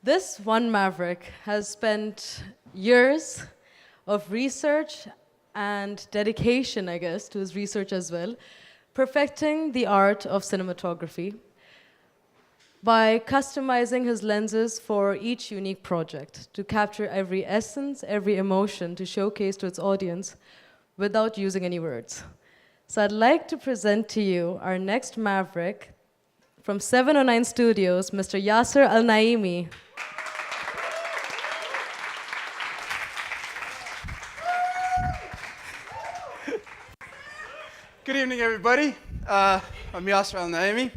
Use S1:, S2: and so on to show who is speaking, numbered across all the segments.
S1: This one maverick has spent years of research and dedication, I guess, to his research as well, perfecting the art of cinematography by customizing his lenses for each unique project to capture every essence, every emotion to showcase to its audience without using any words. So I'd like to present to you our next maverick from 709 Studios, Mr. Yasser Al-Naimi.
S2: Good evening, everybody. I'm Yasser Al-Naimi.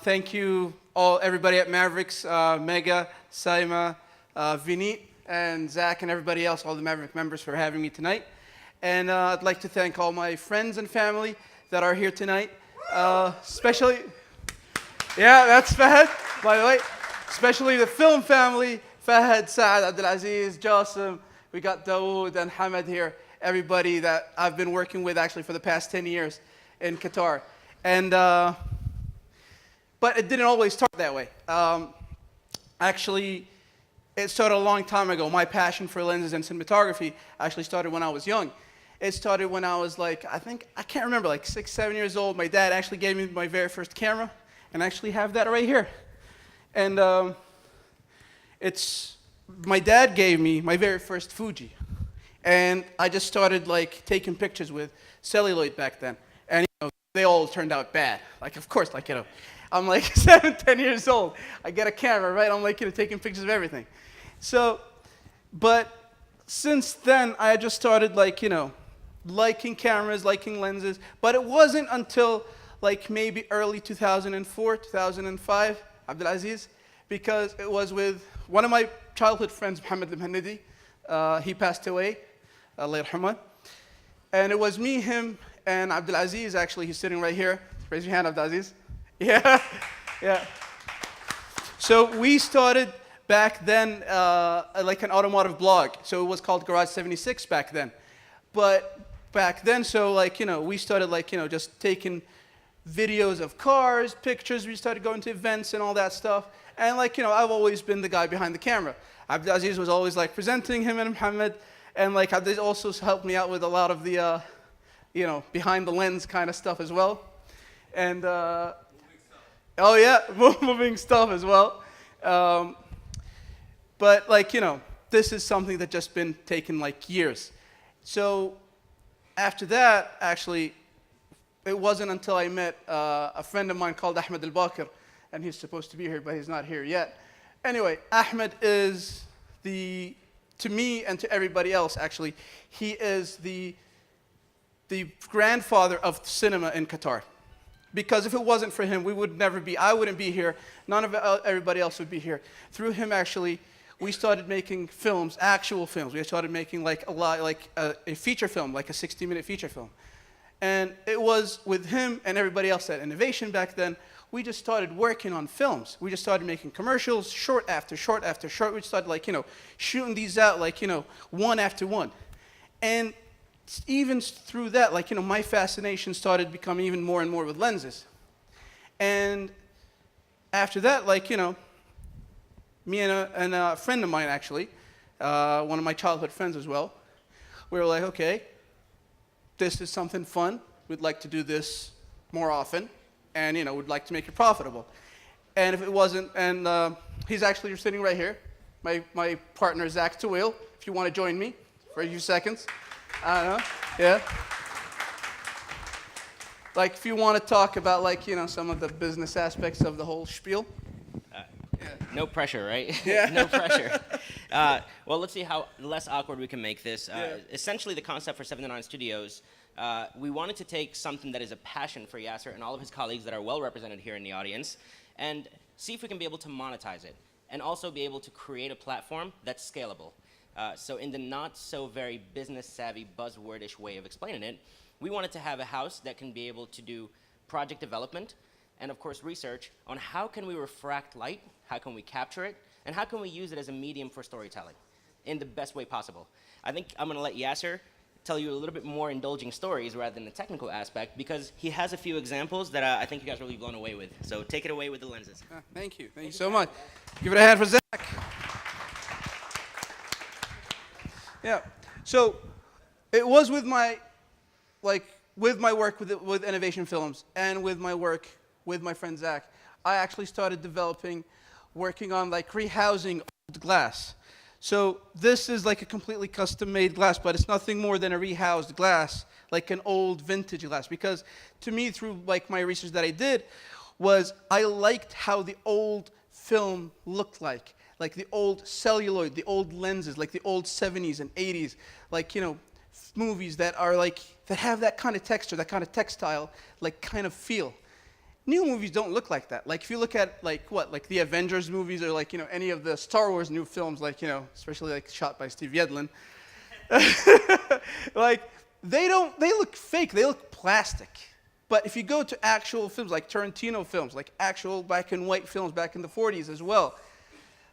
S2: Thank you all, everybody at Mavericks, Mega, Saima, Vinit, and Zach, and everybody else, all the Maverick members for having me tonight. And I'd like to thank all my friends and family that are here tonight, especially, yeah, that's Fahad, by the way, especially the film family, Fahad, Saad, Abdulaziz, Jassim, we got Dawood and Hamad here, everybody that I've been working with actually for the past 10 years in Qatar. And, but it didn't always start that way. Actually, it started a long time ago. My passion for lenses and cinematography actually started when I was young. It started when I was like, I can't remember, like 6, 7 years old. My dad actually gave me my very first camera, and I actually have that right here. And my dad gave me my very first Fuji. And I just started like taking pictures with celluloid back then. And they all turned out bad. Like, of course, like, I'm like 7, 10 years old. I get a camera, right? I'm like, taking pictures of everything. So, but since then, I just started like, liking cameras, liking lenses. But it wasn't until like maybe early 2004, 2005, Abdulaziz, because it was with one of my childhood friends, Mohammed Al-Mhanidi. He passed away, Allah yarhamah. And it was me, him, and Abdulaziz, actually, he's sitting right here. Raise your hand, Abdulaziz. Yeah, yeah. So we started back then like an automotive blog. So it was called Garage 76 back then. But back then, so like, we started like, just taking videos of cars, pictures. We started going to events and all that stuff. And like, I've always been the guy behind the camera. Abdulaziz was always like presenting him and Muhammad. And like, Abdulaziz also helped me out with a lot of the, behind the lens kind of stuff as well. And, oh yeah, moving stuff as well. But like, this is something that just been taken like years. So after that, actually, it wasn't until I met a friend of mine called Ahmed Al-Bakr, and he's supposed to be here, but he's not here yet. Anyway, Ahmed is to me and to everybody else, actually, he is the grandfather of cinema in Qatar. Because if it wasn't for him, I wouldn't be here, none of everybody else would be here. Through him, actually, we started making films, actual films. We started making like a feature film, like a 60-minute feature film. And it was with him and everybody else at Innovation back then, we just started working on films. We just started making commercials, short after short after short. We started like, shooting these out like, one after one. And even through that, like, my fascination started becoming even more and more with lenses. And after that, like, me and a friend of mine, actually, one of my childhood friends as well, we were like, okay, this is something fun. We'd like to do this more often. And, we'd like to make it profitable. And if it wasn't, and he's actually sitting right here, my partner, Zach Tawil, if you want to join me for a few seconds. I don't know, yeah. Like, if you want to talk about, like, some of the business aspects of the whole spiel.
S3: Yeah. No pressure, right?
S2: Yeah.
S3: No pressure. Well, let's see how less awkward we can make this. Essentially, the concept for 709 Studios, we wanted to take something that is a passion for Yasser and all of his colleagues that are well represented here in the audience and see if we can be able to monetize it and also be able to create a platform that's scalable. So in the not so very business savvy, buzzwordish way of explaining it, we wanted to have a house that can be able to do project development and of course research on how can we refract light, how can we capture it, and how can we use it as a medium for storytelling in the best way possible. I think I'm going to let Yasser tell you a little bit more indulging stories rather than the technical aspect because he has a few examples that I think you guys will be blown away with. So take it away with the lenses.
S2: Thank you so much. Give it a hand for Zach. Yeah. So it was with my work with Innovation Films and with my work with my friend Zach, I actually started working on like rehousing old glass. So this is like a completely custom-made glass, but it's nothing more than a rehoused glass, like an old vintage glass. Because to me, through like my research that I did, was I liked how the old film looked like the old celluloid, the old lenses, like the old 70s and 80s, like, you know, movies that are like, that have that kind of texture, that kind of textile, like kind of feel. New movies don't look like that. Like if you look at like like the Avengers movies or like, you know, any of the Star Wars new films, like, you know, especially like shot by Steve Yedlin, like they look fake, they look plastic. But if you go to actual films like Tarantino films, like actual black and white films back in the 40s as well,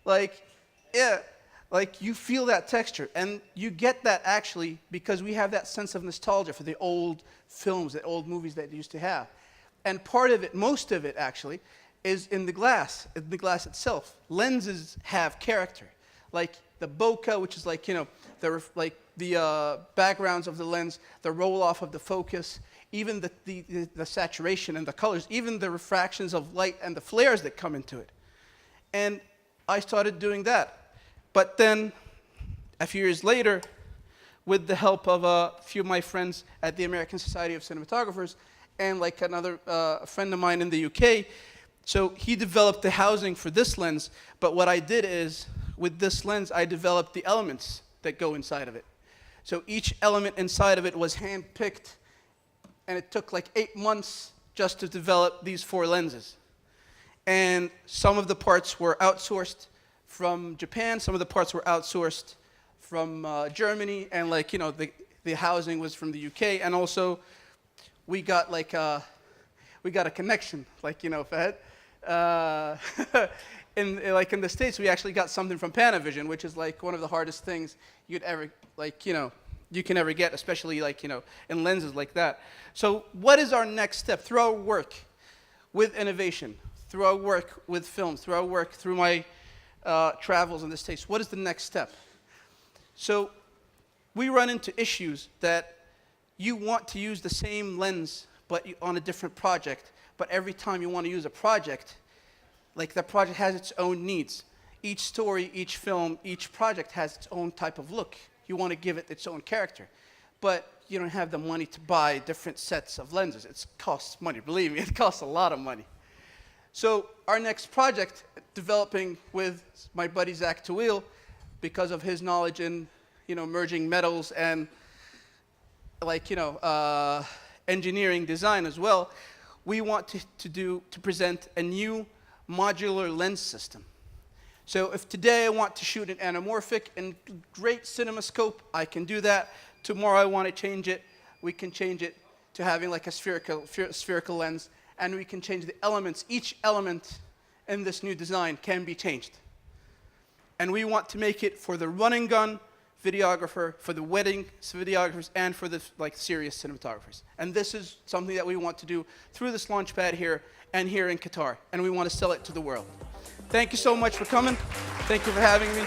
S2: like, yeah, like you feel that texture. And you get that actually because we have that sense of nostalgia for the old films, the old movies that you used to have. And part of it, most of it actually, is in the glass itself. Lenses have character. Like the bokeh, which is like, you know, the backgrounds of the lens, the roll-off of the focus, even the saturation and the colors, even the refractions of light and the flares that come into it. And I started doing that. But then, a few years later, with the help of a few of my friends at the American Society of Cinematographers, and like another friend of mine in the UK, so he developed the housing for this lens, but what I did is, with this lens, I developed the elements that go inside of it. So each element inside of it was hand-picked, and it took like 8 months just to develop these 4 lenses. And some of the parts were outsourced from Japan, some of the parts were outsourced from Germany, and like, you know, the housing was from the UK, and also we got like a connection, like, you know, Fahad. In the States, we actually got something from Panavision, which is like one of the hardest things you'd ever, like, you know, you can ever get, especially like, you know, in lenses like that. So what is our next step through our work with innovation, through our work with films, through our work, through my travels in the States? What is the next step? So we run into issues that you want to use the same lens, but on a different project. But every time you want to use a project, like that project has its own needs. Each story, each film, each project has its own type of look. You want to give it its own character. But you don't have the money to buy different sets of lenses. It costs money, believe me, it costs a lot of money. So our next project, developing with my buddy Zach Tawil, because of his knowledge in, you know, merging metals and like, you know, engineering design as well, we want to present a new modular lens system. So if today I want to shoot an anamorphic in great CinemaScope, I can do that. Tomorrow I want to change it, we can change it to having like a spherical lens, and we can change the elements. Each element in this new design can be changed. And we want to make it for the run and gun videographer, for the wedding videographers, and for the like serious cinematographers. And this is something that we want to do through this launch pad here and here in Qatar, and we want to sell it to the world. Thank you so much for coming. Thank you for having me.